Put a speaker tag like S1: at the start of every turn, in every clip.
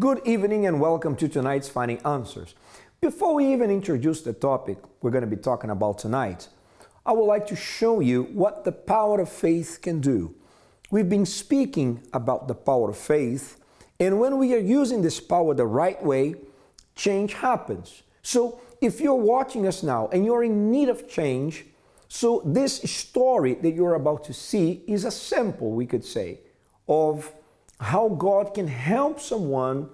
S1: Good evening and welcome to tonight's Finding Answers. Before we even introduce the topic we're going to be talking about tonight, I would like to show you what the power of faith can do. We've been speaking about the power of faith, and when we are using this power the right way, change happens. So if you're watching us now and you're in need of change, so this story that you're about to see is a sample, we could say, of how God can help someone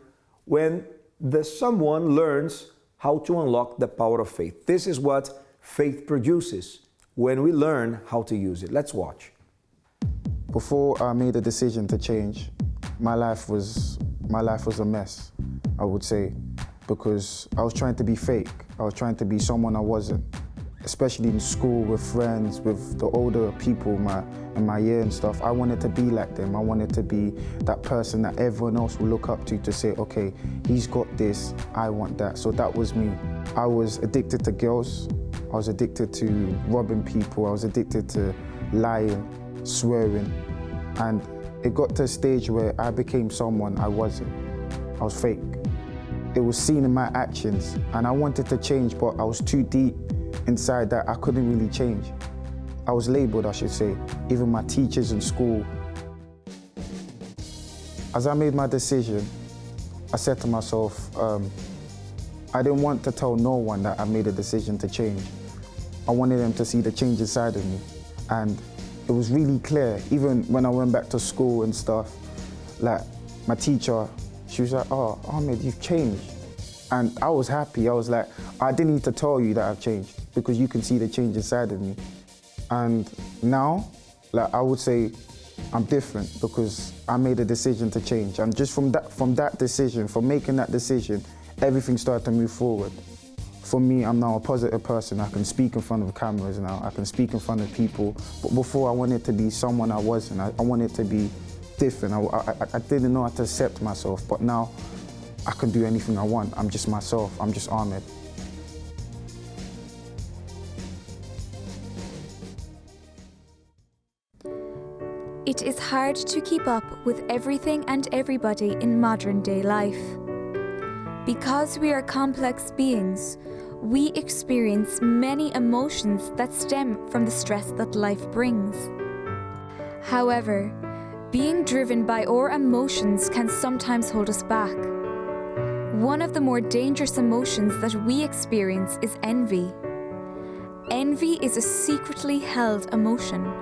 S1: when the someone learns how to unlock the power of faith. This is what faith produces when we learn how to use it. Let's watch.
S2: Before I made a decision to change, my life was a mess, I would say, because I was trying to be fake. I was trying to be someone I wasn't, especially in school with friends, with the older people in my year and stuff. I wanted to be like them. I wanted to be that person that everyone else will look up to say, okay, he's got this, I want that. So that was me. I was addicted to girls. I was addicted to robbing people. I was addicted to lying, swearing. And it got to a stage where I became someone I wasn't. I was fake. It was seen in my actions, and I wanted to change, but I was too deep inside that I couldn't really change. I was labeled, I should say, even my teachers in school. As I made my decision, I said to myself, I didn't want to tell no one that I made a decision to change. I wanted them to see the change inside of me. And it was really clear, even when I went back to school and stuff, like my teacher, she was like, oh, Ahmed, you've changed. And I was happy. I was like, I didn't need to tell you that I've changed because you can see the change inside of me. And now, like I would say, I'm different because I made a decision to change. And just from that decision, from making that decision, everything started to move forward. For me, I'm now a positive person. I can speak in front of cameras now. I can speak in front of people. But before, I wanted to be someone I wasn't. I wanted to be different. I didn't know how to accept myself. But now, I can do anything I want. I'm just myself. I'm just Ahmed.
S3: It is hard to keep up with everything and everybody in modern day life. Because we are complex beings, we experience many emotions that stem from the stress that life brings. However, being driven by our emotions can sometimes hold us back. One of the more dangerous emotions that we experience is envy. Envy is a secretly held emotion.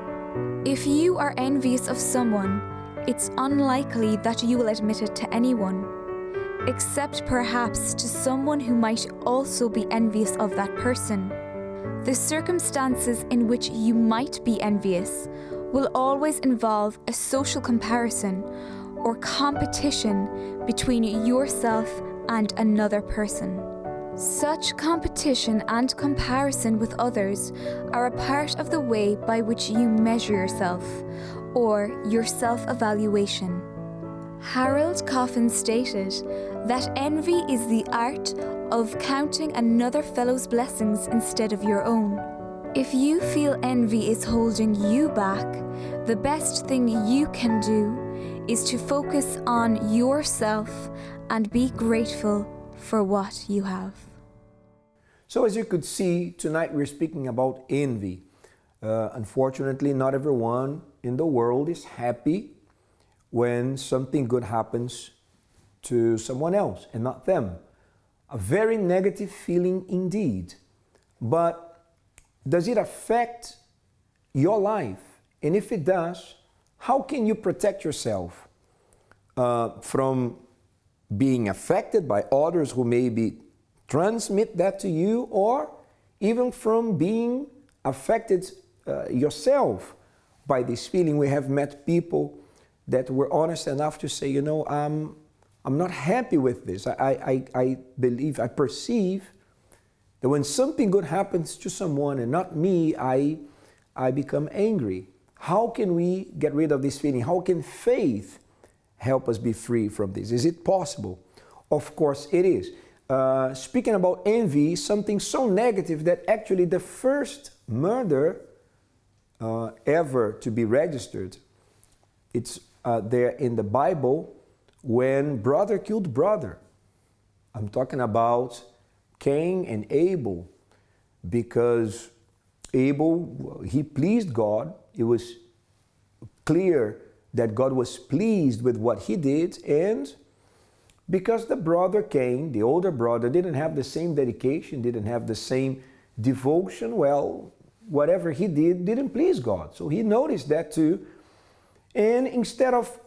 S3: If you are envious of someone, it's unlikely that you will admit it to anyone, except perhaps to someone who might also be envious of that person. The circumstances in which you might be envious will always involve a social comparison or competition between yourself and another person. Such competition and comparison with others are a part of the way by which you measure yourself, or your self-evaluation. Harold Coffin stated that envy is the art of counting another fellow's blessings instead of your own. If you feel envy is holding you back, the best thing you can do is to focus on yourself and be grateful for what you have.
S1: So as you could see, tonight we're speaking about envy. Unfortunately, not everyone in the world is happy when something good happens to someone else and not them. A very negative feeling indeed. But does it affect your life? And if it does, how can you protect yourself from being affected by others who maybe transmit that to you, or even from being affected yourself by this feeling? We have met people that were honest enough to say, you know, I'm not happy with this. I believe, I perceive that when something good happens to someone and not me, I become angry. How can we get rid of this feeling? How can faith help us be free from this? Is it possible? Of course it is. Speaking about envy, something so negative that actually the first murder ever to be registered, it's there in the Bible, when brother killed brother. I'm talking about Cain and Abel, because Abel, he pleased God. It was clear that God was pleased with what he did, and because the brother Cain, the older brother, didn't have the same dedication, didn't have the same devotion, well, whatever he did didn't please God. So he noticed that too. And instead of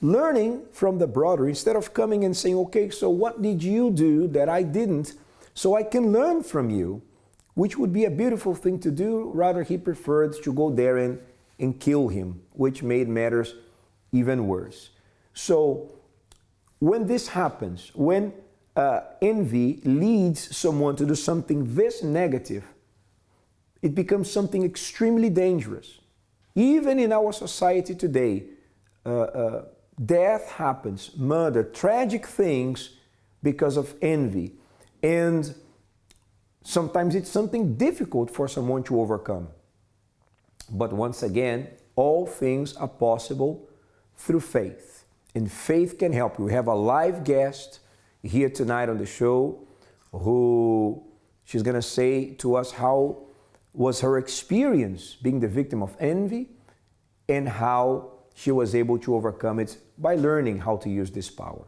S1: learning from the brother, instead of coming and saying, okay, so what did you do that I didn't, so I can learn from you, which would be a beautiful thing to do, rather he preferred to go there and kill him, which made matters even worse. So when this happens, when envy leads someone to do something this negative, it becomes something extremely dangerous. Even in our society today, death happens, murder, tragic things because of envy. And sometimes it's something difficult for someone to overcome. But once again, all things are possible through faith. And faith can help you. We have a live guest here tonight on the show who she's going to say to us how was her experience being the victim of envy and how she was able to overcome it by learning how to use this power.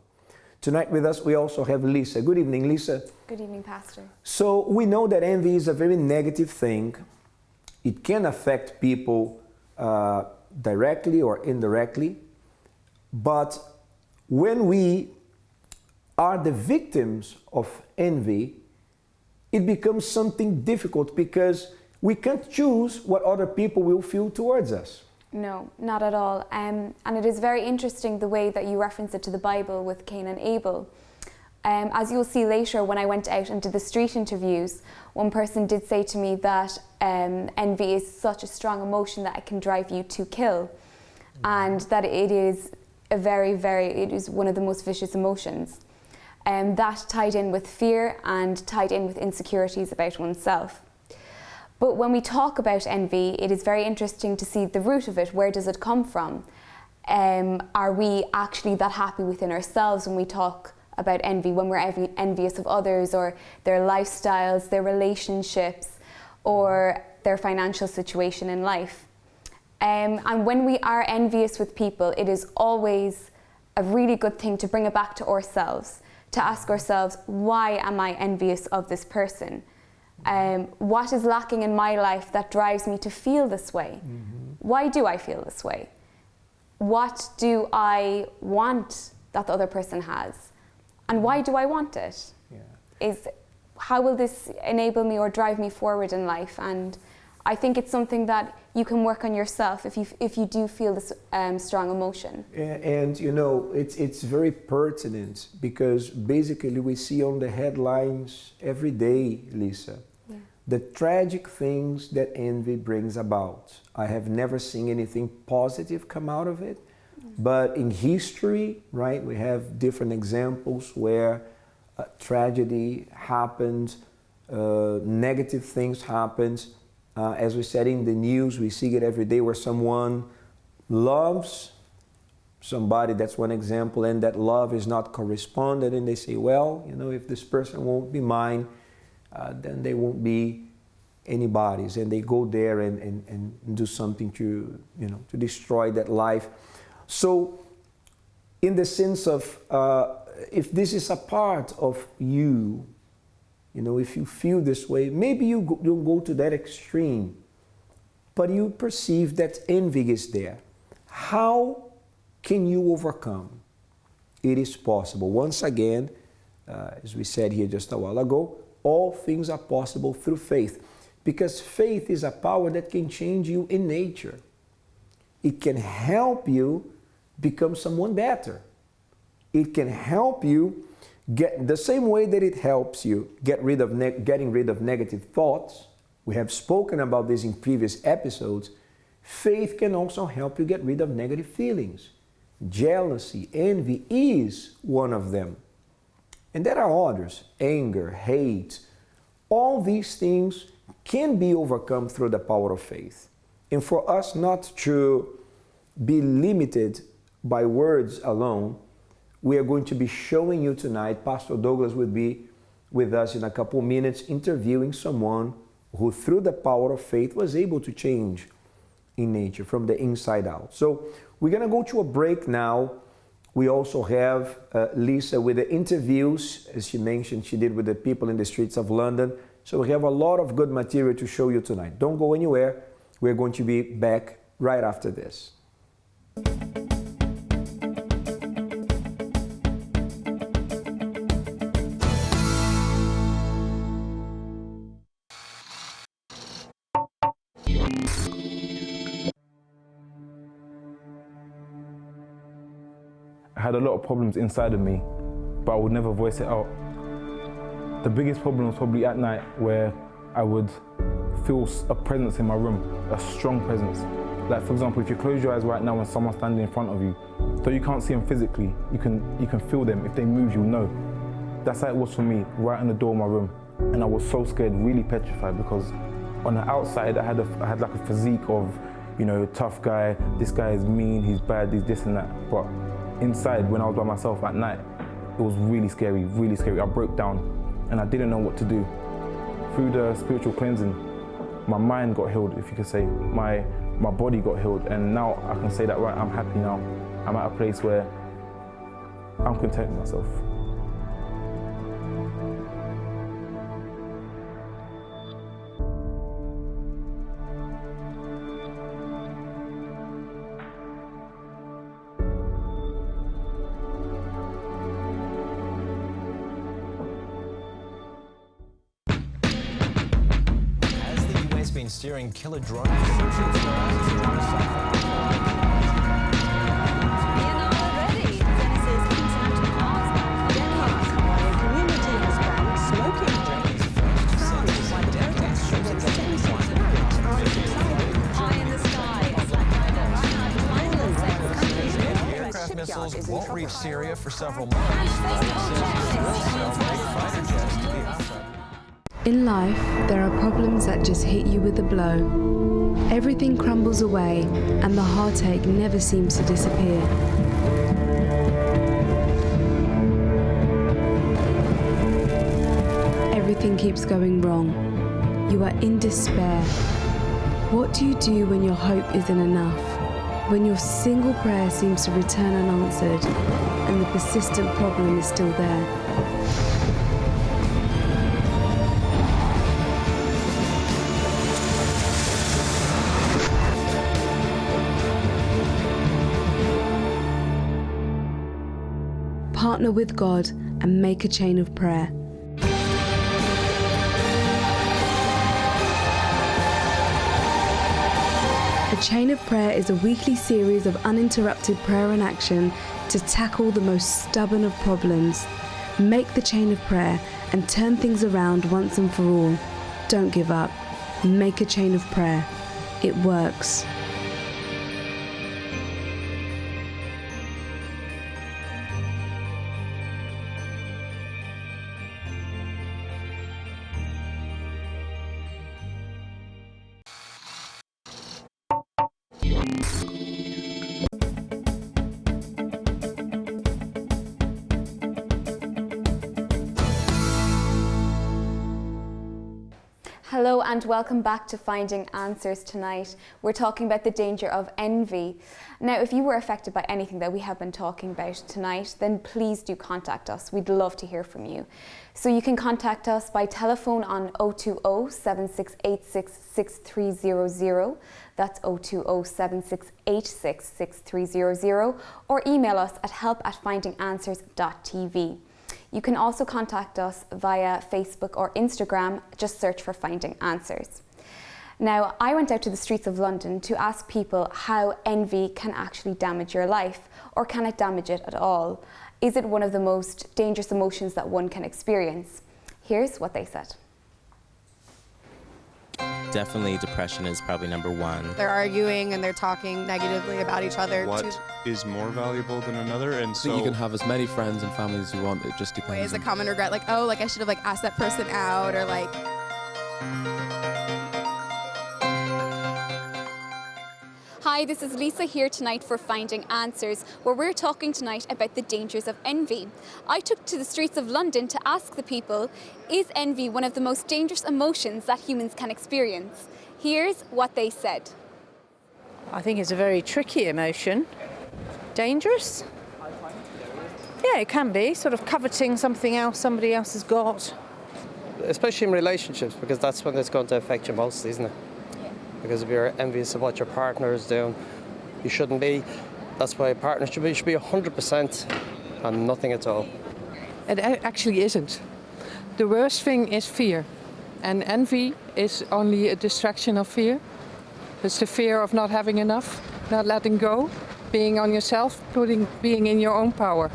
S1: Tonight with us we also have Lisa. Good evening, Lisa.
S3: Good evening, Pastor.
S1: So we know that envy is a very negative thing. It can affect people directly or indirectly. But when we are the victims of envy, it becomes something difficult because we can't choose what other people will feel towards us.
S4: No, not at all. And it is very interesting the way that you reference it to the Bible with Cain and Abel. As you'll see later, when I went out and did the street interviews, one person did say to me that envy is such a strong emotion that it can drive you to kill, and that it is it is one of the most vicious emotions. That tied in with fear and tied in with insecurities about oneself. But when we talk about envy, it is very interesting to see the root of it. Where does it come from? Are we actually that happy within ourselves when we talk about envy, when we're envious of others or their lifestyles, their relationships, or their financial situation in life? And when we are envious with people, it is always a really good thing to bring it back to ourselves, to ask ourselves, why am I envious of this person? What is lacking in my life that drives me to feel this way? Mm-hmm. Why do I feel this way? What do I want that the other person has? And why do I want it? Yeah. How will this enable me or drive me forward in life? And I think it's something that you can work on yourself if you do feel this strong emotion.
S1: And you know, it's very pertinent because basically we see on the headlines every day, Lisa, the tragic things that envy brings about. I have never seen anything positive come out of it, but in history, right, we have different examples where tragedy happened, negative things happened. As we said in the news, we see it every day where someone loves somebody, that's one example, and that love is not corresponded, and they say, well, you know, if this person won't be mine, then they won't be anybody's, and they go there and do something to, you know, to destroy that life. So in the sense of, if this is a part of you, you know, if you feel this way, maybe you don't go to that extreme, but you perceive that envy is there. How can you overcome? It is possible. Once again, as we said here just a while ago, all things are possible through faith, because faith is a power that can change you in nature. It can help you become someone better. It can help you get the same way that it helps you getting rid of negative thoughts. We have spoken about this in previous episodes. Faith can also help you get rid of negative feelings. Jealousy, envy is one of them. And there are others, anger, hate. All these things can be overcome through the power of faith. And for us not to be limited by words alone, we are going to be showing you tonight. Pastor Douglas will be with us in a couple minutes, interviewing someone who, through the power of faith, was able to change in nature from the inside out. So we're going to go to a break now. We also have Lisa with the interviews, as she mentioned, she did with the people in the streets of London. So we have a lot of good material to show you tonight. Don't go anywhere. We're going to be back right after this.
S2: I had a lot of problems inside of me, but I would never voice it out. The biggest problem was probably at night, where I would feel a presence in my room, a strong presence. Like, for example, if you close your eyes right now and someone's standing in front of you, though you can't see them physically, you can feel them. If they move, you'll know. That's how it was for me, right on the door of my room. And I was so scared, really petrified, because on the outside, I had like a physique of, you know, tough guy, this guy is mean, he's bad, he's this and that. But inside, when I was by myself at night, it was really scary, really scary. I broke down and I didn't know what to do. Through the spiritual cleansing, my mind got healed, if you could say. My body got healed, and now I can say that, right, I'm happy now. I'm at a place where I'm content with myself.
S5: Steering killer drones. Aircraft missiles won't reach Syria for several months.
S6: In life, there are problems that just hit you with a blow. Everything crumbles away, and the heartache never seems to disappear. Everything keeps going wrong. You are in despair. What do you do when your hope isn't enough? When your single prayer seems to return unanswered, and the persistent problem is still there? Partner with God and make a chain of prayer. A Chain of Prayer is a weekly series of uninterrupted prayer and action to tackle the most stubborn of problems. Make the chain of prayer and turn things around once and for all. Don't give up. Make a chain of prayer. It works.
S4: Hello and welcome back to Finding Answers tonight. We're talking about the danger of envy. Now, if you were affected by anything that we have been talking about tonight, then please do contact us. We'd love to hear from you. So you can contact us by telephone on 020-7686-6300. That's 020-7686-6300, or email us at help@findinganswers.tv. You can also contact us via Facebook or Instagram. Just search for Finding Answers. Now, I went out to the streets of London to ask people how envy can actually damage your life, or can it damage it at all? Is it one of the most dangerous emotions that one can experience? Here's what they said.
S7: Definitely depression is probably number one.
S8: They're arguing and they're talking negatively about each other.
S9: What is more valuable than another? And so
S10: you can have as many friends and family as you want. It just depends.
S8: Is a common regret, like, oh, like I should have like asked that person out, or like.
S11: Hi, Hi, this is Lisa here tonight for Finding Answers, where we're talking tonight about the dangers of envy. I took to the streets of London to ask the people, is envy one of the most dangerous emotions that humans can experience? Here's what they said.
S12: I think it's a very tricky emotion. Dangerous? Yeah, it can be, sort of coveting something else somebody else has got.
S13: Especially in relationships, because that's when it's going to affect you most, isn't it? Because if you're envious of what your partner is doing, you shouldn't be. That's why a partner should be 100% and nothing at all.
S14: It actually isn't. The worst thing is fear. And envy is only a distraction of fear. It's the fear of not having enough, not letting go, being on yourself, being in your own power.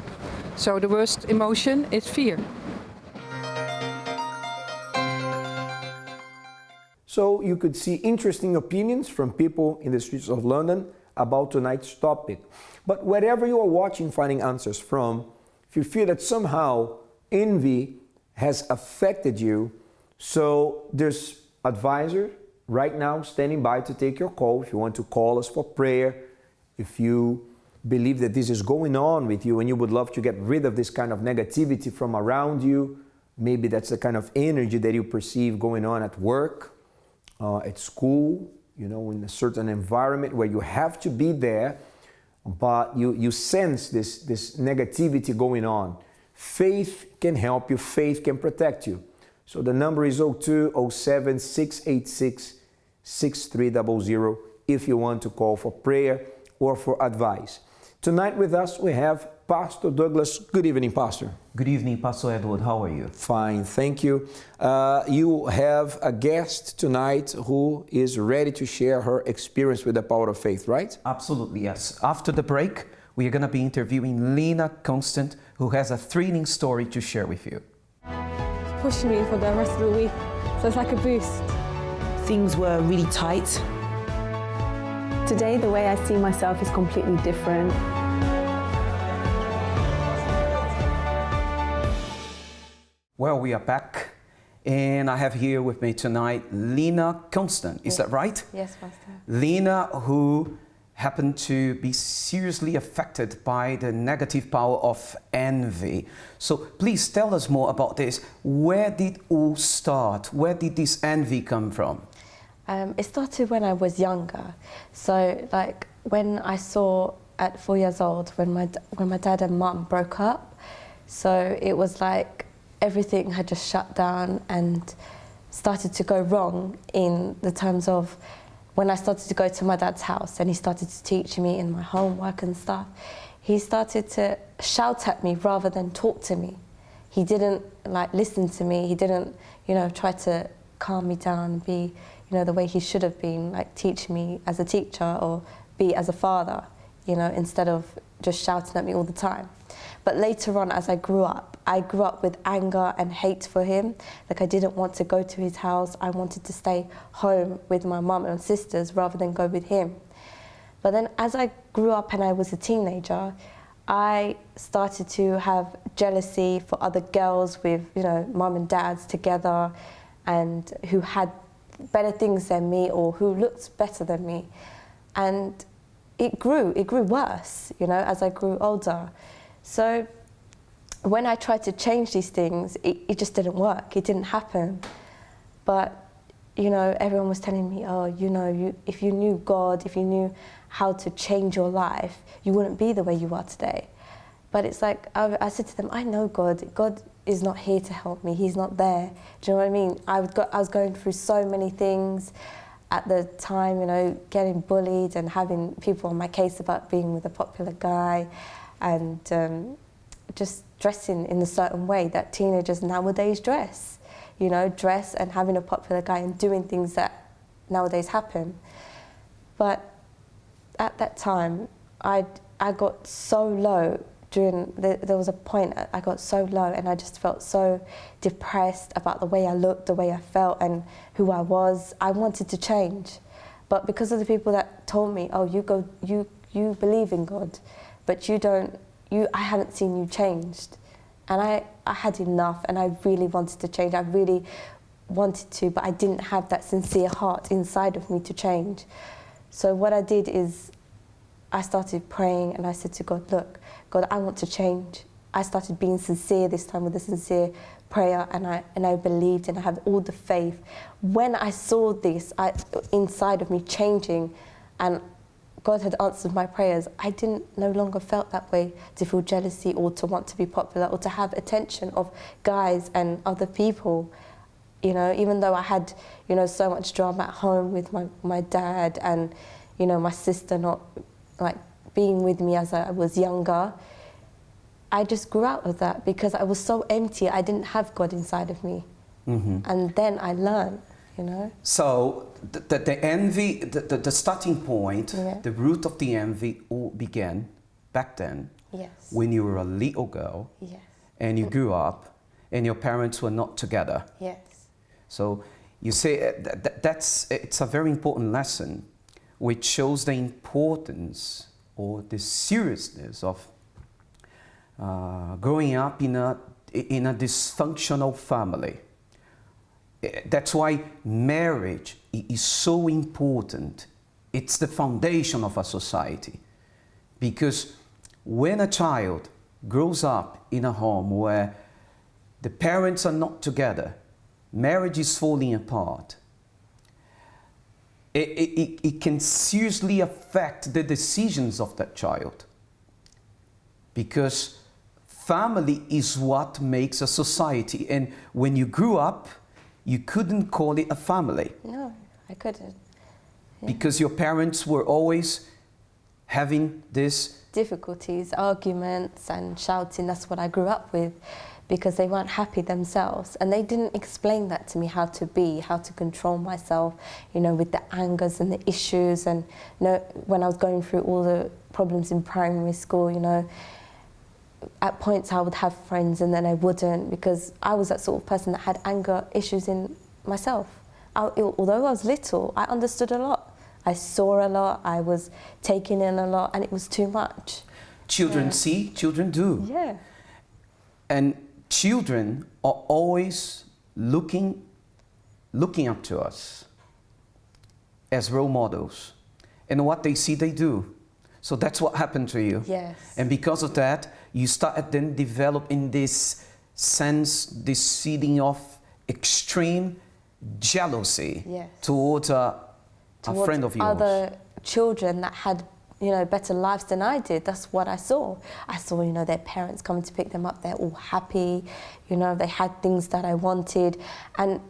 S14: So the worst emotion is fear.
S1: So you could see interesting opinions from people in the streets of London about tonight's topic. But wherever you are watching Finding Answers from, if you feel that somehow envy has affected you, so there's advisor right now standing by to take your call. If you want to call us for prayer, if you believe that this is going on with you and you would love to get rid of this kind of negativity from around you, maybe that's the kind of energy that you perceive going on at work, at school, you know, in a certain environment where you have to be there, but you sense this negativity going on. Faith can help you, faith can protect you. So the number is 02-07-686-6300 if you want to call for prayer or for advice. Tonight with us we have Pastor Douglas. Good evening, Pastor.
S15: Good evening, Pastor Edward. How are you?
S1: Fine, thank you. You have a guest tonight who is ready to share her experience with the power of faith, right?
S15: Absolutely, yes. After the break, we are going to be interviewing Lina Constant, who has a thrilling story to share with you.
S16: Pushing me for the rest of the week, so it's like a boost.
S17: Things were really tight.
S16: Today, the way I see myself is completely different.
S15: Well, we are back, and I have here with me tonight Lina Constant. Is that right?
S4: Yes, Pastor.
S15: Lina, who happened to be seriously affected by the negative power of envy. So please tell us more about this. Where did it all start? Where did this envy come from?
S18: It started when I was younger. So, like, when I saw at 4 years old, when my dad and mum broke up, so it was like everything had just shut down and started to go wrong in the terms of when I started to go to my dad's house and he started to teach me in my homework and stuff. He started to shout at me rather than talk to me. He didn't like listen to me. He didn't, try to calm me down and be, the way he should have been, like teach me as a teacher or be as a father, instead of just shouting at me all the time. But later on, as I grew up with anger and hate for him. Like, I didn't want to go to his house. I wanted to stay home with my mum and sisters rather than go with him. But then as I grew up and I was a teenager, I started to have jealousy for other girls with, mum and dads together and who had better things than me or who looked better than me. And it grew worse, as I grew older. So when I tried to change these things, it just didn't work. It didn't happen. But, everyone was telling me, if you knew God, if you knew how to change your life, you wouldn't be the way you are today. But it's like, I said to them, I know God. God is not here to help me. He's not there. Do you know what I mean? I was going through so many things at the time, getting bullied and having people on my case about being with a popular guy and just dressing in a certain way that teenagers nowadays dress. Dress and having a popular guy and doing things that nowadays happen. But at that time, I got so low there was a point I got so low and I just felt so depressed about the way I looked, the way I felt and who I was. I wanted to change. But because of the people that told me, you believe in God, but I haven't seen you changed. And I had enough and I really wanted to change. I really wanted to, but I didn't have that sincere heart inside of me to change. So what I did is I started praying and I said to God, look, God, I want to change. I started being sincere this time with a sincere prayer, and I believed, and I had all the faith. When I saw this inside of me changing, and God had answered my prayers, I no longer felt that way, to feel jealousy or to want to be popular or to have attention of guys and other people. You know, even though I had, you know, so much drama at home with my dad and, you know, my sister not like being with me as I was younger, I just grew out of that because I was so empty. I didn't have God inside of me. And then I learned, you know.
S15: So the envy, the starting point, the root of the envy all began back then.
S18: Yes.
S15: When you were a little girl.
S18: Yes.
S15: And you grew up and your parents were not together.
S18: Yes.
S15: So you say it's a very important lesson which shows the importance or the seriousness of growing up in a dysfunctional family. That's why marriage is so important. It's the foundation of a society. Because when a child grows up in a home where the parents are not together, marriage is falling apart, it can seriously affect the decisions of that child. Because family is what makes a society. And when you grew up, you couldn't call it a family.
S18: No, I couldn't. Yeah.
S15: Because your parents were always having this
S18: difficulties, arguments and shouting. That's what I grew up with, because they weren't happy themselves, and they didn't explain that to me, how to control myself, you know, with the angers and the issues. And you know, when I was going through all the problems in primary school, you know, at points I would have friends and then I wouldn't, because I was that sort of person that had anger issues in myself. Although I was little, I understood a lot. I saw a lot, I was taking in a lot, and it was too much.
S15: Children see, children do.
S18: Yeah.
S15: And children are always looking up to us as role models. And what they see, they do. So that's what happened to you.
S18: Yes.
S15: And because of that, you started then developing this sense, this feeling of extreme jealousy towards a friend of yours.
S18: Other children that had, you know, better lives than I did. That's what I saw. I saw, you know, their parents coming to pick them up. They're all happy. You know, they had things that I wanted, and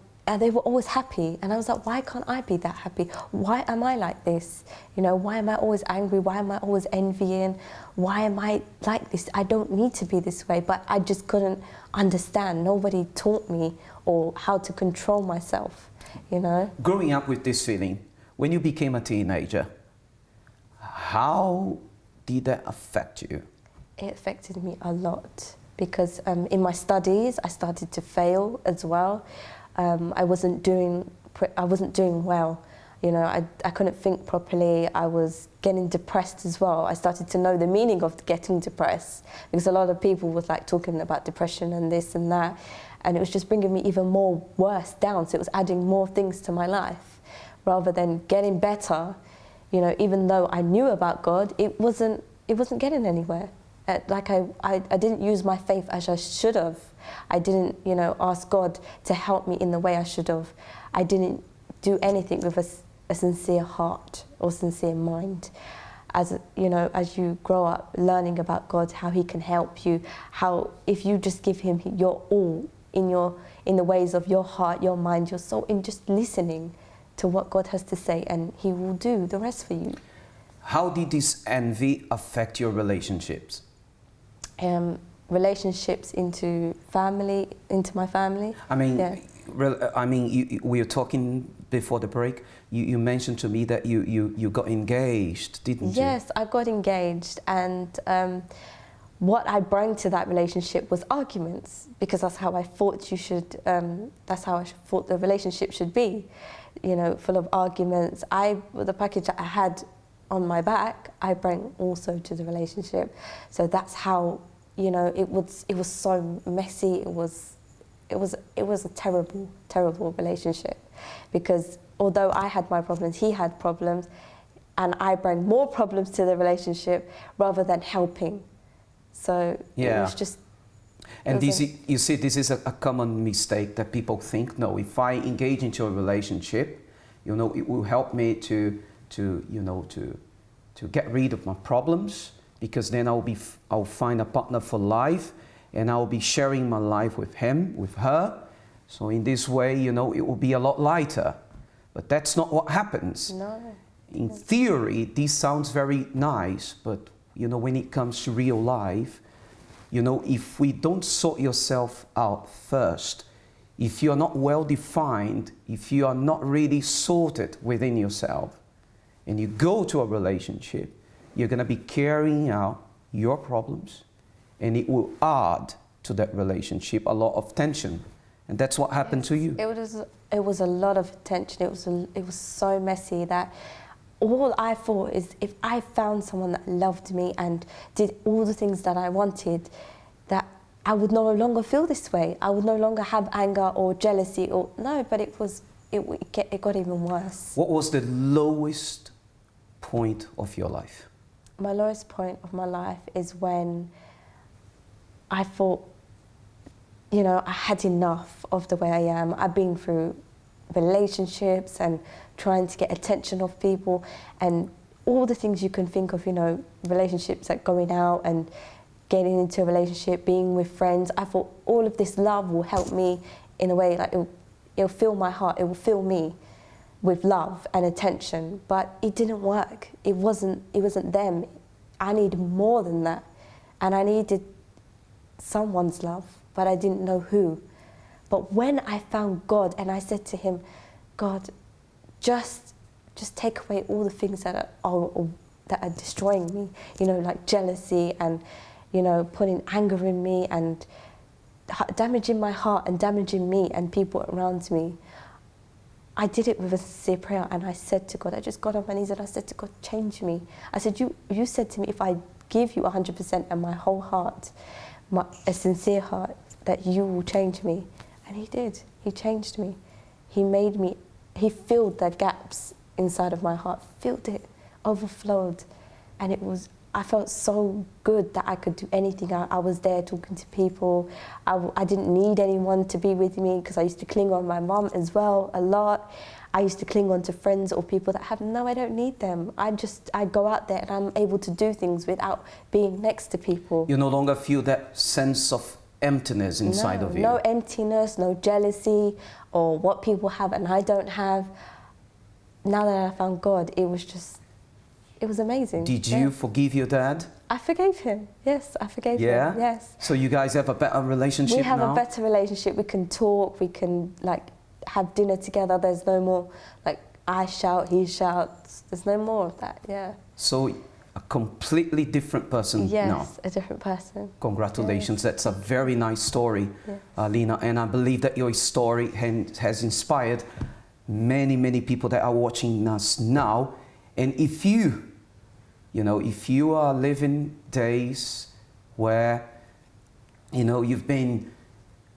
S18: they were always happy. And I was like, why can't I be that happy? Why am I like this? You know, why am I always angry? Why am I always envying? Why am I like this? I don't need to be this way. But I just couldn't understand. Nobody taught me or how to control myself, you know.
S15: Growing up with this feeling, when you became a teenager, how did that affect you?
S18: It affected me a lot, because in my studies I started to fail as well. I wasn't doing well. You know, I couldn't think properly. I was getting depressed as well. I started to know the meaning of getting depressed, because a lot of people was like talking about depression and this and that, and it was just bringing me even more worse down. So it was adding more things to my life, rather than getting better. You know, even though I knew about God, it wasn't getting anywhere. Like I didn't use my faith as I should have. I didn't, you know, ask God to help me in the way I should have. I didn't do anything with a sincere heart or sincere mind. As you know, as you grow up learning about God, how He can help you, how if you just give Him your all in the ways of your heart, your mind, your soul, in just listening to what God has to say, and He will do the rest for you.
S15: How did this envy affect your relationships?
S18: Relationships into my family.
S15: I mean, we were talking before the break. You mentioned to me that you got engaged, didn't you?
S18: Yes, I got engaged, and what I brought to that relationship was arguments, because that's how I thought you should. That's how I thought the relationship should be. You know, full of arguments. The package that I had on my back, I bring also to the relationship. So that's how, you know, it was so messy. It was a terrible relationship, because although I had my problems, he had problems. and I bring more problems to the relationship rather than helping. So it was just...
S15: And this, you see, this is a common mistake that people think, no, if I engage into a relationship, you know, it will help me to get rid of my problems, because then I'll find a partner for life, and I'll be sharing my life with him, with her. So in this way, you know, it will be a lot lighter. But that's not what happens.
S18: No.
S15: In theory, this sounds very nice, but, you know, when it comes to real life, you know, if we don't sort yourself out first, if you're not well defined, if you are not really sorted within yourself, and you go to a relationship, you're going to be carrying out your problems, and it will add to that relationship a lot of tension. And that's what happened to you.
S18: It was a lot of tension. It was so messy that all I thought is, if I found someone that loved me and did all the things that I wanted, that I would no longer feel this way. I would no longer have anger or jealousy or no. But it got even worse.
S15: What was the lowest point of your life?
S18: My lowest point of my life is when I thought, you know, I had enough of the way I am. I've been through relationships and trying to get attention of people and all the things you can think of, you know, relationships, like going out and getting into a relationship, being with friends. I thought all of this love will help me in a way, like it'll fill my heart, it will fill me with love and attention, but it didn't work. It wasn't them. I needed more than that, and I needed someone's love, but I didn't know who. But when I found God and I said to him, God, just take away all the things that are destroying me, you know, like jealousy and, you know, putting anger in me and damaging my heart and damaging me and people around me. I did it with a sincere prayer, and I said to God, I just got on my knees and I said to God, change me. I said, you said to me, if I give you 100% and my whole heart, a sincere heart, that you will change me. And he did. He changed me. He made me, he filled the gaps inside of my heart, filled it, overflowed. And I felt so good that I could do anything. I was there talking to people. I didn't need anyone to be with me, because I used to cling on my mum as well a lot. I used to cling on to friends or people that I don't need them. I go out there and I'm able to do things without being next to people.
S15: You no longer feel that sense of emptiness inside of you.
S18: No emptiness, no jealousy or what people have and I don't have. Now that I found God, it was amazing.
S15: Did you forgive your dad?
S18: I forgave him. Yes, I forgave him. Yes.
S15: So you guys have a better relationship now?
S18: We have a better relationship. We can talk. We can have dinner together. There's no more I shout, he shouts. There's no more of that. Yeah.
S15: So a completely different person now.
S18: Yes, a different person.
S15: Congratulations.
S18: Yes.
S15: That's a very nice story,
S18: yes.
S15: Lina. And I believe that your story has inspired many, many people that are watching us now. And if you are living days where, you've been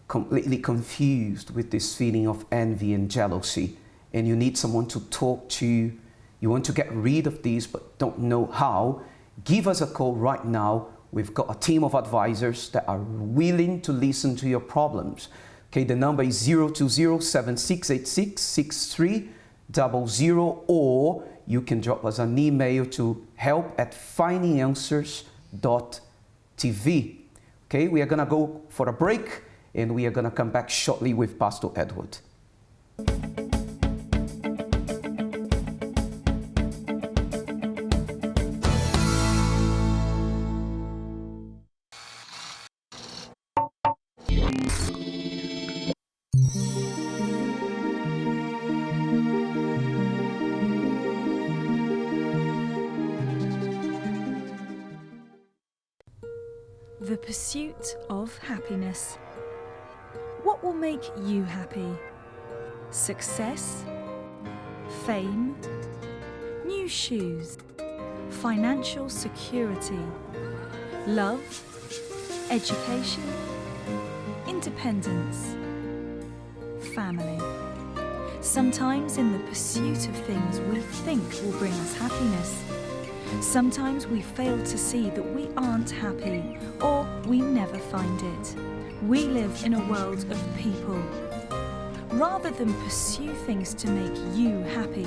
S15: completely confused with this feeling of envy and jealousy, and you need someone to talk to, you want to get rid of these but don't know how, give us a call right now. We've got a team of advisors that are willing to listen to your problems. Okay, the number is 020-7686-6300, or you can drop us an email to help@findinganswers.tv. Okay, we are going to go for a break and we are going to come back shortly with Pastor Edward.
S19: The pursuit of happiness. What will make you happy? Success? Fame? New shoes? Financial security? Love? Education? Independence? Family? sometimes in the pursuit of things we think will bring us happiness. Sometimes we fail to see that we aren't happy, or we never find it. We live in a world of people. Rather than pursue things to make you happy,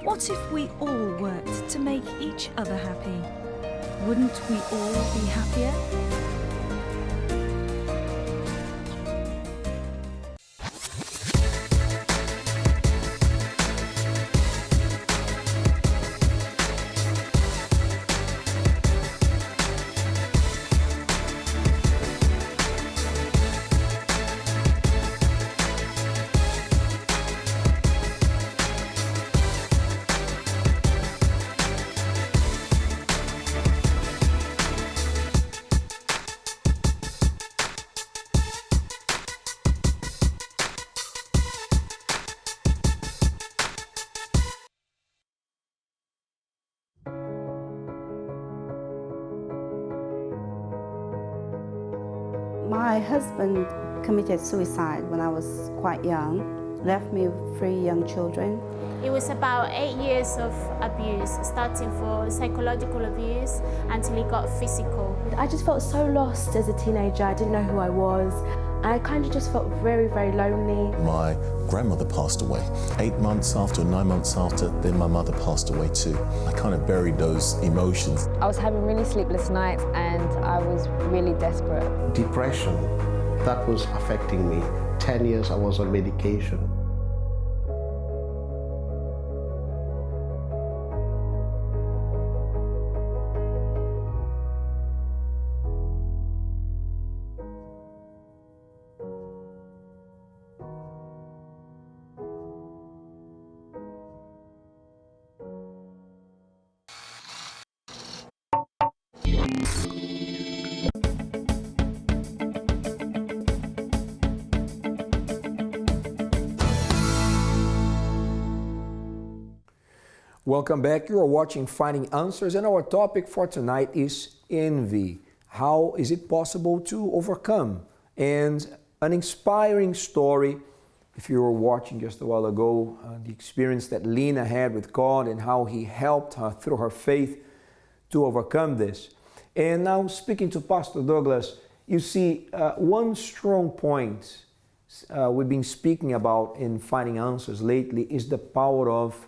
S19: what if we all worked to make each other happy? Wouldn't we all be happier?
S20: My husband committed suicide when I was quite young, left me with 3 young children.
S21: It was about 8 years of abuse, starting for psychological abuse until it got physical.
S22: I just felt so lost as a teenager. I didn't know who I was. I kind of just felt very, very lonely.
S23: My grandmother passed away 8 months after, 9 months after, then my mother passed away too. I kind of buried those emotions.
S24: I was having really sleepless nights and I was really desperate.
S25: Depression, that was affecting me. 10 years I was on medication.
S1: Welcome back. You are watching Finding Answers, and our topic for tonight is envy. How is it possible to overcome? And an inspiring story, if you were watching just a while ago, the experience that Lina had with God and how He helped her through her faith to overcome this. And now speaking to Pastor Douglas, you see one strong point we've been speaking about in Finding Answers lately is the power of,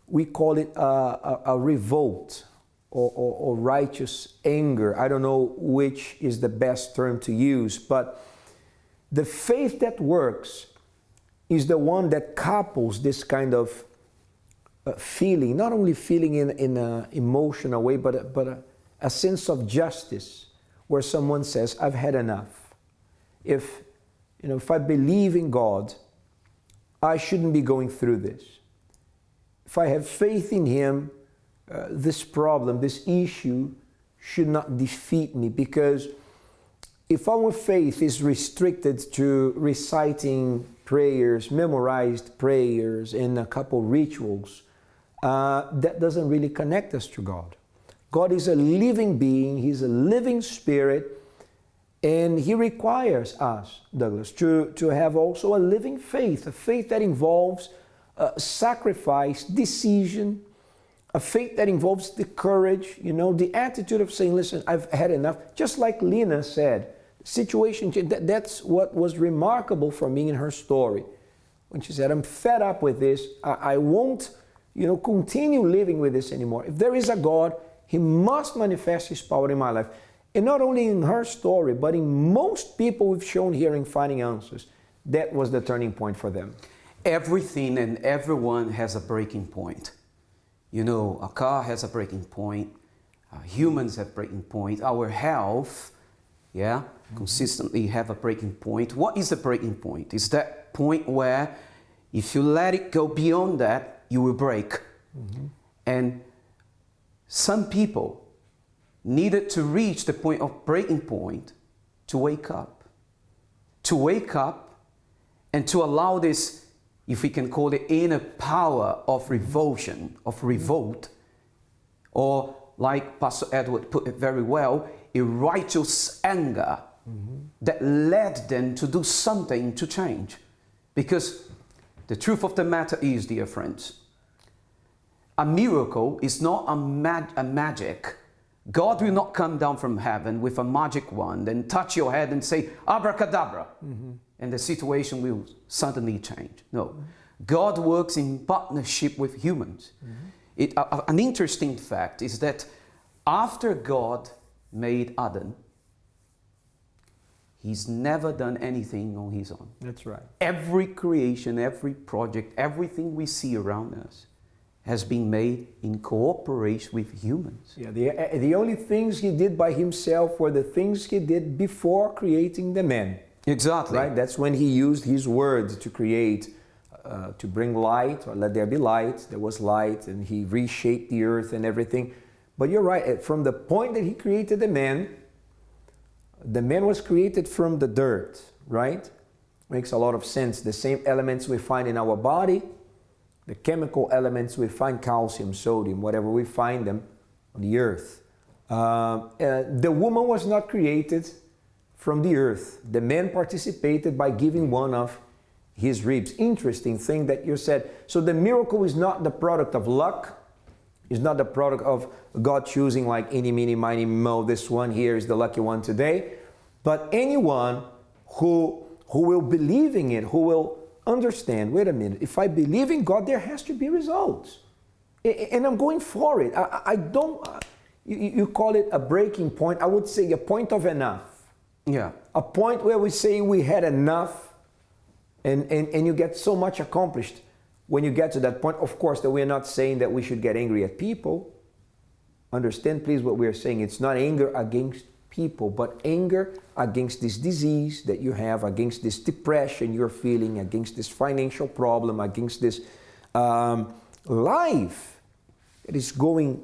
S1: we call it a revolt or righteous anger. I don't know which is the best term to use, but the faith that works is the one that couples this kind of feeling, not only feeling in an emotional way, but a sense of justice, where someone says, I've had enough. If I believe in God, I shouldn't be going through this. If I have faith in Him, this problem, this issue should not defeat me, because if our faith is restricted to reciting prayers, memorized prayers, and a couple rituals, that doesn't really connect us to God. God is a living being, He's a living spirit, and He requires us, Douglas, to have also a living faith, a faith that involves sacrifice, decision, a faith that involves the courage, the attitude of saying, listen, I've had enough. Just like Lina said, situation, that's what was remarkable for me in her story. When she said, I'm fed up with this, I won't, continue living with this anymore. If there is a God, He must manifest His power in my life. And not only in her story, but in most people we've shown here in Finding Answers, that was the turning point for them.
S15: Everything and everyone has a breaking point. A car has a breaking point. Humans have breaking point. Our health, consistently have a breaking point. What is the breaking point? It's that point where if you let it go beyond that, you will break. Mm-hmm. And some people needed to reach the point of breaking point to wake up. To wake up and to allow this, if we can call it, inner power of revulsion, of revolt, or like Pastor Edward put it very well, a righteous anger that led them to do something to change. Because The truth of the matter is, dear friends, a miracle is not a magic. God will not come down from heaven with a magic wand and touch your head and say, abracadabra, and the situation will suddenly change. No. God works in partnership with humans. An interesting fact is that after God made Adam, He's never done anything on his own.
S1: That's right.
S15: Every creation, every project, everything we see around us has been made in cooperation with humans.
S1: Yeah, the only things he did by himself were the things he did before creating the man.
S15: Exactly.
S1: Right? That's when he used his word to create, to bring light, or let there be light. There was light, and he reshaped the earth and everything. But you're right, from the point that he created the man was created from the dirt, right? Makes a lot of sense. The same elements we find in our body, the chemical elements we find, calcium, sodium, whatever, we find them on the earth. The woman was not created from the earth. The man participated by giving one of his ribs. Interesting thing that you said. So the miracle is not the product of luck. It's not the product of God choosing like eeny, meeny, miny, mo, this one here is the lucky one today. But anyone who will believe in it, who will understand, wait a minute, if I believe in God, there has to be results. And I'm going for it. I don't, you call it a breaking point. I would say a point of enough.
S15: Yeah.
S1: A point where we say we had enough, and you get so much accomplished. When you get to that point, of course, that we're not saying that we should get angry at people. Understand, please, what we're saying. It's not anger against people, but anger against this disease that you have, against this depression you're feeling, against this financial problem, against this life that is going,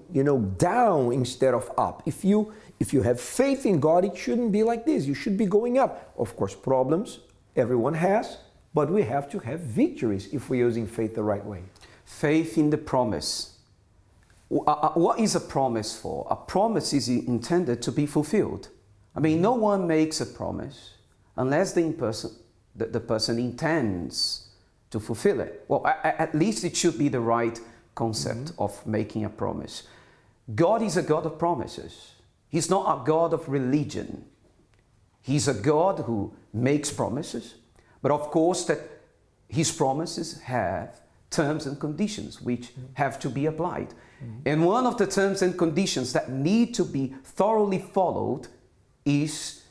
S1: down instead of up. If you have faith in God, it shouldn't be like this. You should be going up. Of course, problems everyone has, but we have to have victories if we're using faith the right way.
S15: Faith in the promise. What is a promise for? A promise is intended to be fulfilled. I mean, no one makes a promise unless the person intends to fulfill it. Well, at least it should be the right concept of making a promise. God is a God of promises. He's not a God of religion. He's a God who makes promises, but of course that His promises have terms and conditions which have to be applied. And one of the terms and conditions that need to be thoroughly followed is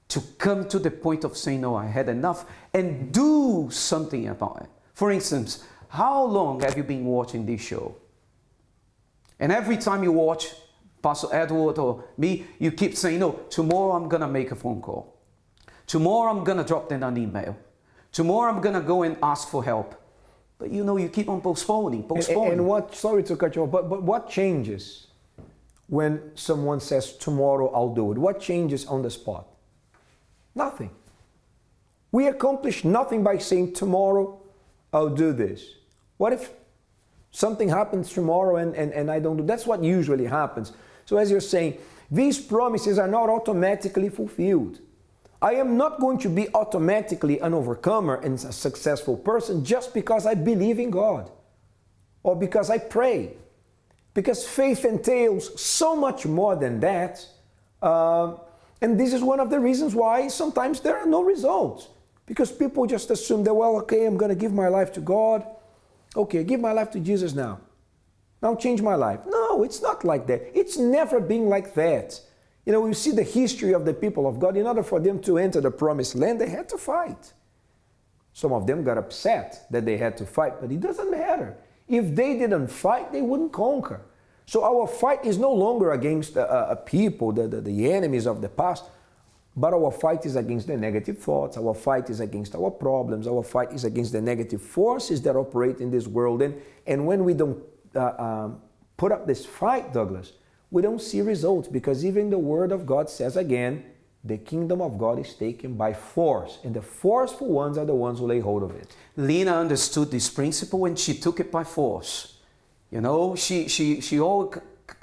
S15: to come to the point of saying, no, I had enough, and do something about it. For instance, how long have you been watching this show? And every time you watch Pastor Edward or me, you keep saying, no, tomorrow I'm going to make a phone call. Tomorrow I'm going to drop them an email. Tomorrow I'm going to go and ask for help. But you keep on postponing.
S1: And what, sorry to cut you off, but what changes when someone says, tomorrow I'll do it? What changes on the spot? Nothing. We accomplish nothing by saying, tomorrow I'll do this. What if something happens tomorrow and I don't do? That's what usually happens. So as you're saying, these promises are not automatically fulfilled. I am not going to be automatically an overcomer and a successful person just because I believe in God or because I pray. Because faith entails so much more than that. And this is one of the reasons why sometimes there are no results. Because people just assume that, well, okay, I'm going to give my life to God. Okay, give my life to Jesus now. Now change my life. No, it's not like that. It's never been like that. We see the history of the people of God. In order for them to enter the promised land, they had to fight. Some of them got upset that they had to fight, but it doesn't matter. If they didn't fight, they wouldn't conquer. So our fight is no longer against people, the enemies of the past, but our fight is against the negative thoughts. Our fight is against our problems. Our fight is against the negative forces that operate in this world. And when we don't put up this fight, Douglas, we don't see results, because even the Word of God says again, the kingdom of God is taken by force, and the forceful ones are the ones who lay hold of it.
S15: Lina understood this principle and she took it by force. She all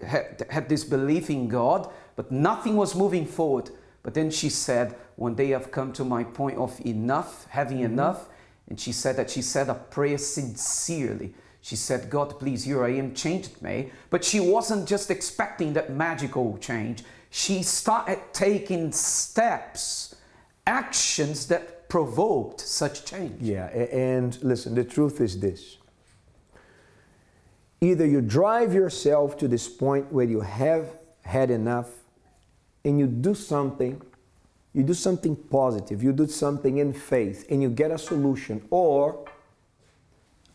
S15: had this belief in God, but nothing was moving forward. But then she said, one day I've come to my point of enough, having enough, And she said that she said a prayer sincerely. She said, God, please, here I am, change me. But she wasn't just expecting that magical change. She started taking steps, actions that provoked such change.
S1: Yeah, and listen, the truth is this. Either you drive yourself to this point where you have had enough and you do something positive, you do something in faith and you get a solution, or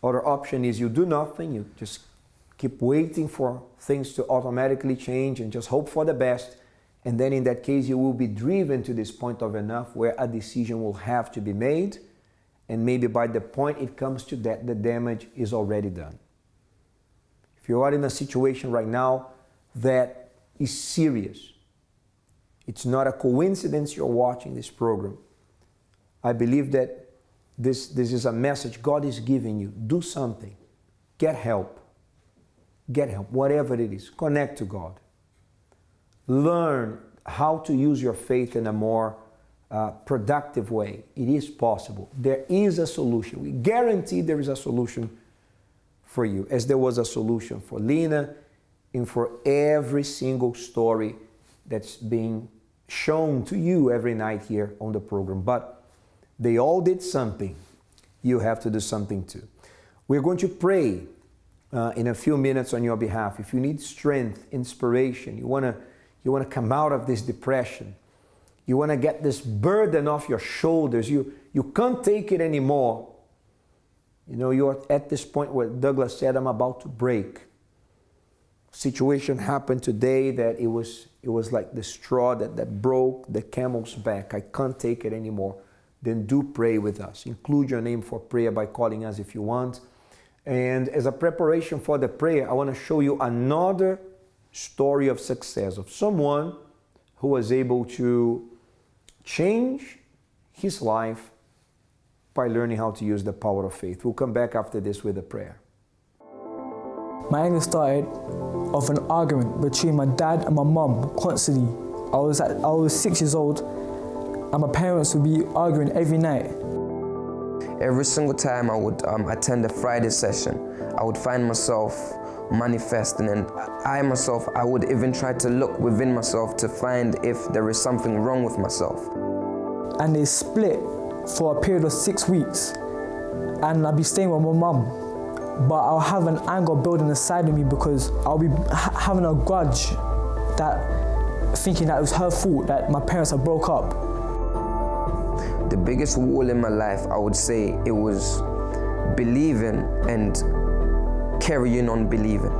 S1: other option is you do nothing, you just keep waiting for things to automatically change and just hope for the best. And then in that case, you will be driven to this point of enough where a decision will have to be made. And maybe by the point it comes to that, the damage is already done. If you are in a situation right now that is serious, it's not a coincidence you're watching this program. I believe that this is a message God is giving you. Do something. Get help. Get help, whatever it is. Connect to God. Learn how to use your faith in a more productive way. It is possible. There is a solution. We guarantee there is a solution for you, as there was a solution for Lina and for every single story that's being shown to you every night here on the program. But they all did something. You have to do something too. We're going to pray in a few minutes on your behalf. If you need strength, inspiration, you want to come out of this depression, you want to get this burden off your shoulders, you can't take it anymore. You know, you're at this point where Douglas said, I'm about to break. Situation happened today that it was like the straw that broke the camel's back. I can't take it anymore. Then do pray with us. Include your name for prayer by calling us if you want. And as a preparation for the prayer, I want to show you another story of success of someone who was able to change his life by learning how to use the power of faith. We'll come back after this with a prayer.
S2: My anger started of an argument between my dad and my mum constantly. I was 6 years old and my parents would be arguing every night.
S3: Every single time I would attend a Friday session, I would find myself manifesting, and I would even try to look within myself to find if there is something wrong with myself.
S2: And they split for a period of 6 weeks, and I'd be staying with my mum. But I'll have an anger building inside of me because I'll be having a grudge, that thinking that it was her fault that my parents had broke up.
S3: The biggest wall in my life, I would say, it was believing and carrying on believing.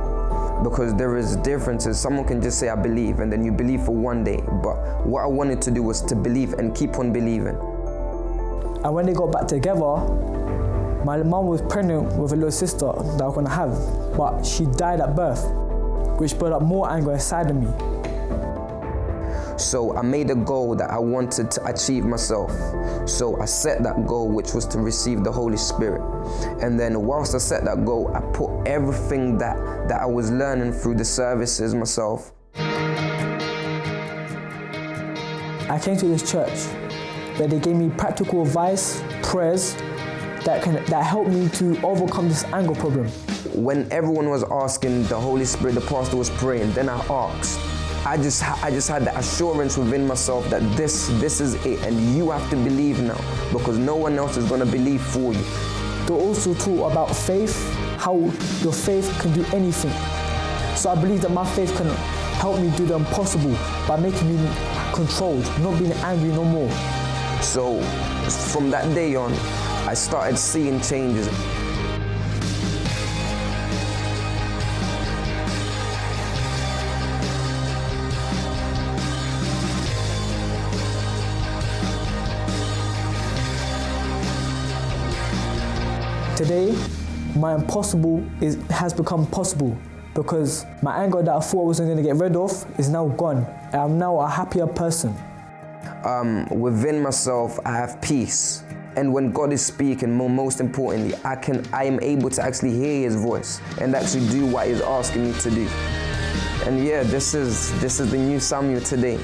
S3: Because there is differences. Someone can just say, I believe, and then you believe for one day. But what I wanted to do was to believe and keep on believing.
S2: And when they got back together, my mum was pregnant with a little sister that I was gonna have, but she died at birth, which brought up more anger inside of me.
S3: So I made a goal that I wanted to achieve myself. So I set that goal, which was to receive the Holy Spirit. And then whilst I set that goal, I put everything that I was learning through the services myself.
S2: I came to this church where they gave me practical advice, prayers, that helped me to overcome this anger problem.
S3: When everyone was asking the Holy Spirit, the pastor was praying, then I asked. I just had the assurance within myself that this is it, and you have to believe now, because no one else is going to believe for you.
S2: They also taught about faith, how your faith can do anything. So I believe that my faith can help me do the impossible by making me controlled, not being angry no more.
S3: So from that day on, I started seeing changes.
S2: Today, my impossible has become possible because my anger that I thought I wasn't going to get rid of is now gone. I'm now a happier person.
S3: Within myself, I have peace. And when God is speaking, most importantly, I am able to actually hear His voice and actually do what He's asking me to do. And yeah, this is the new Samuel today.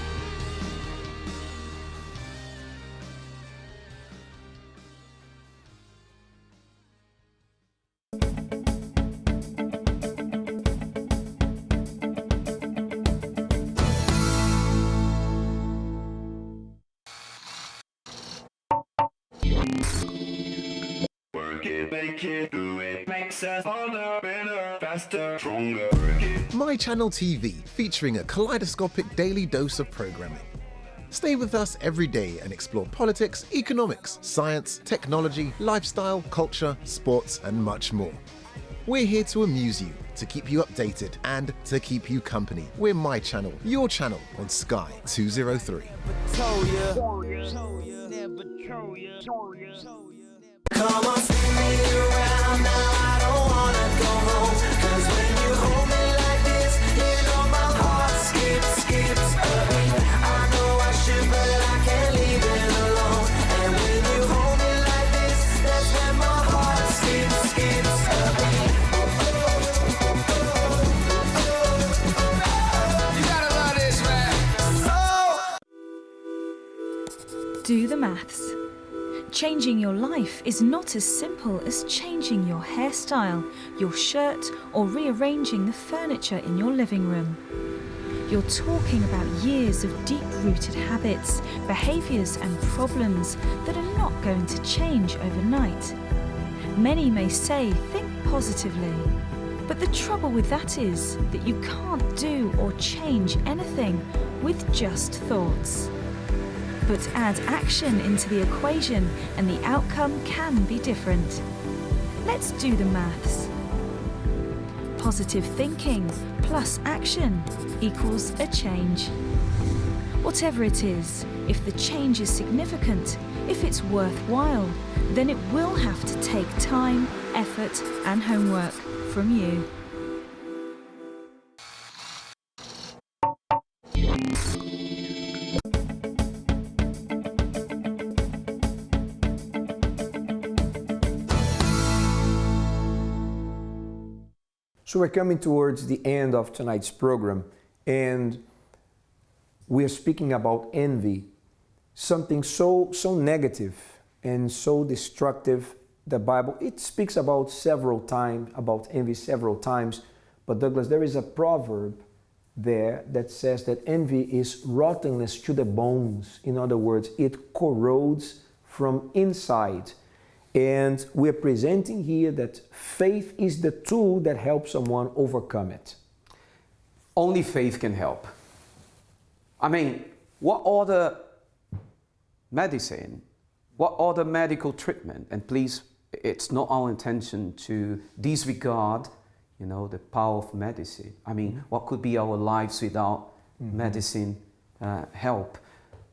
S5: make it, do it. Makes us harder, better, faster, stronger.
S6: My Channel TV, featuring a kaleidoscopic daily dose of programming. Stay with us every day and explore politics, economics, science, technology, lifestyle, culture, sports, and much more. We're here to amuse you, to keep you updated, and to keep you company. We're My Channel, your channel on Sky 203.
S5: Come on, spin me around, now I don't wanna go home. 'Cause when you hold me like this, you know my heart skips a beat. I know I should, but I can't leave it alone. And when you hold me like this, that's when my heart skips a beat. You gotta love this, man.
S19: Do the maths. Changing your life is not as simple as changing your hairstyle, your shirt, or rearranging the furniture in your living room. You're talking about years of deep-rooted habits, behaviours and problems that are not going to change overnight. Many may say, think positively, but the trouble with that is that you can't do or change anything with just thoughts. But add action into the equation and the outcome can be different. Let's do the maths. Positive thinking plus action equals a change. Whatever it is, if the change is significant, if it's worthwhile, then it will have to take time, effort, and homework from you.
S1: So we're coming towards the end of tonight's program, and we are speaking about envy, something so negative and so destructive. The Bible, it speaks about envy several times, but Douglas, there is a proverb there that says that envy is rottenness to the bones. In other words, it corrodes from inside. And we're presenting here that faith is the tool that helps someone overcome it.
S15: Only faith can help. I mean, what other medicine, what other medical treatment, and please, it's not our intention to disregard, the power of medicine. I mean, what could be our lives without medicine help?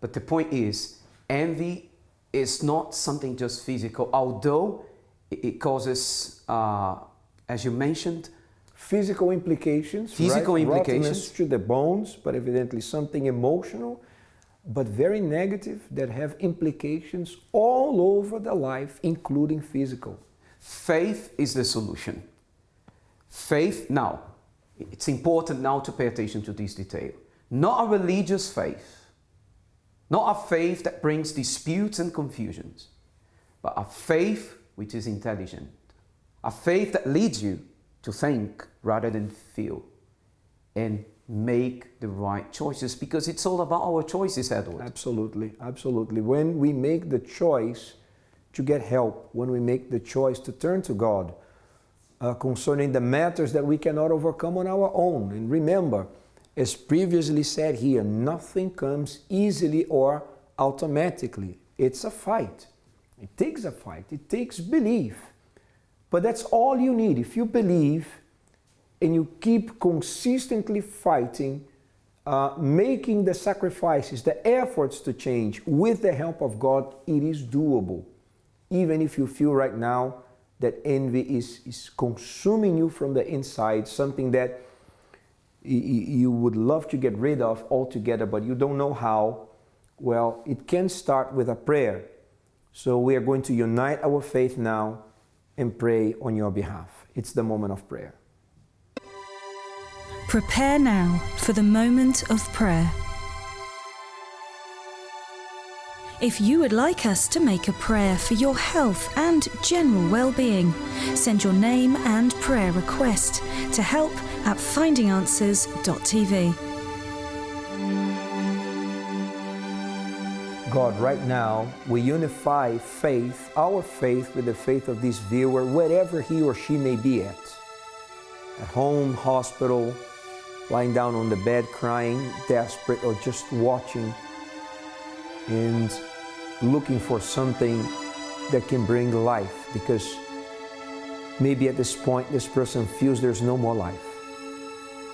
S15: But the point is, envy is not something just physical, although it causes, as you mentioned,
S1: physical implications. Rottenness to the bones, but evidently something emotional, but very negative that have implications all over the life, including physical.
S15: Faith is the solution. Faith, now, it's important now to pay attention to this detail. Not a religious faith, not a faith that brings disputes and confusions, but a faith which is intelligent. A faith that leads you to think rather than feel and make the right choices, because it's all about our choices, Edward.
S1: Absolutely, absolutely. When we make the choice to get help, when we make the choice to turn to God concerning the matters that we cannot overcome on our own. And remember, as previously said here, nothing comes easily or automatically. It's a fight. It takes a fight. It takes belief. But that's all you need. If you believe and you keep consistently fighting, making the sacrifices, the efforts to change with the help of God, it is doable. Even if you feel right now that envy is consuming you from the inside, something that you would love to get rid of altogether, but you don't know how. Well, it can start with a prayer. So we are going to unite our faith now and pray on your behalf. It's the moment of prayer.
S19: Prepare now for the moment of prayer. If you would like us to make a prayer for your health and general well-being, send your name and prayer request to help@findinganswers.tv.
S1: God, right now, we unify faith, our faith, with the faith of this viewer, wherever he or she may be at home, hospital, lying down on the bed, crying, desperate, or just watching and looking for something that can bring life, because maybe at this point this person feels there's no more life.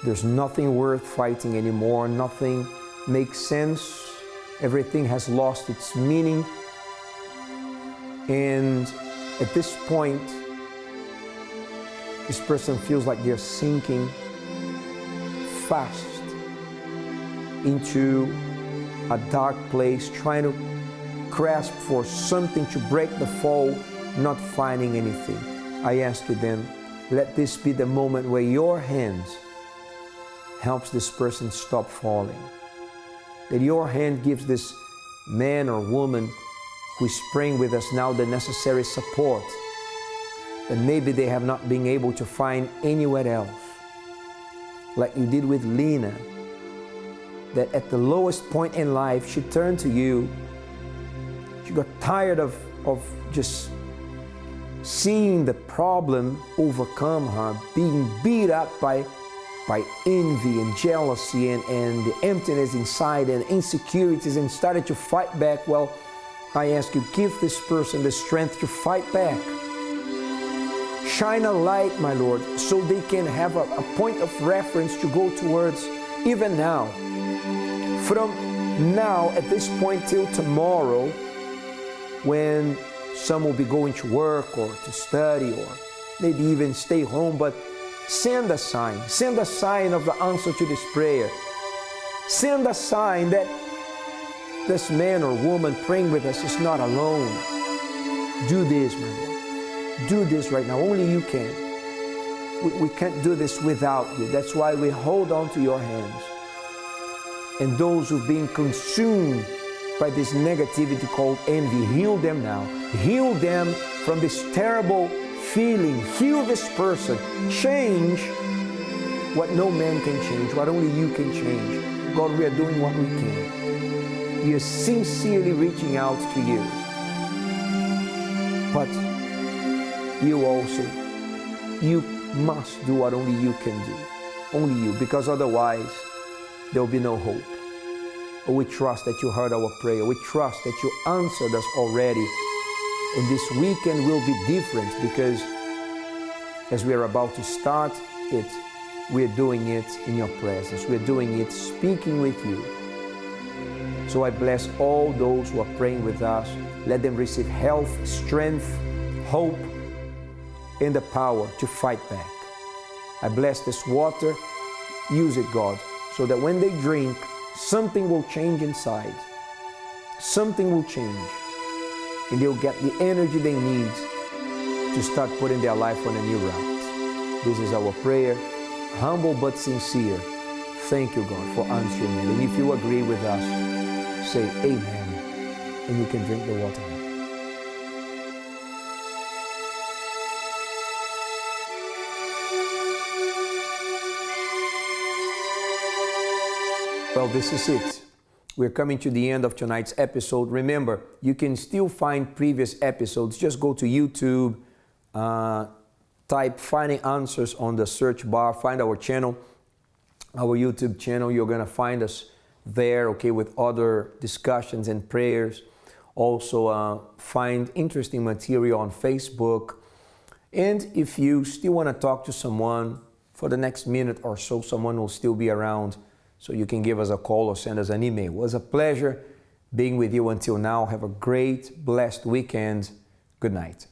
S1: There's nothing worth fighting anymore, nothing makes sense. Everything has lost its meaning. And at this point, this person feels like they're sinking fast into a dark place, trying to grasp for something to break the fall, not finding anything. I ask you then, let this be the moment where your hands helps this person stop falling. That your hand gives this man or woman who is praying with us now the necessary support that maybe they have not been able to find anywhere else. Like you did with Lina, that at the lowest point in life, she turned to you. She got tired of just seeing the problem overcome her, being beat up by envy and jealousy and the emptiness inside and insecurities, and started to fight back. Well, I ask you, give this person the strength to fight back. Shine a light, my Lord, so they can have a point of reference to go towards even now. From now, at this point till tomorrow, when some will be going to work or to study or maybe even stay home, but send a sign of the answer to this prayer. Send a sign that this man or woman praying with us is not alone. Do this, my Lord. Do this right now. Only you can. We can't do this without you. That's why we hold on to your hands. And those who've been consumed by this negativity called envy, heal them now. Heal them from this terrible feeling. Heal this person. Change what no man can change, what only you can change. God, we are doing what we can. We are sincerely reaching out to you. But you also, you must do what only you can do. Only you, because otherwise there will be no hope. We trust that you heard our prayer. We trust that you answered us already. And this weekend will be different, because as we are about to start it, we're doing it in your presence. We're doing it speaking with you. So I bless all those who are praying with us. Let them receive health, strength, hope, and the power to fight back. I bless this water. Use it, God, so that when they drink, something will change inside. Something will change. And they'll get the energy they need to start putting their life on a new route. This is our prayer, humble but sincere. Thank you, God, for answering it. And if you agree with us, say amen, and you can drink the water now. Well, this is it. We're coming to the end of tonight's episode. Remember, you can still find previous episodes. Just go to YouTube, type Finding Answers on the search bar, find our channel, our YouTube channel. You're going to find us there, okay, with other discussions and prayers. Also, find interesting material on Facebook. And if you still want to talk to someone for the next minute or so, someone will still be around. So you can give us a call or send us an email. It was a pleasure being with you until now. Have a great, blessed weekend. Good night.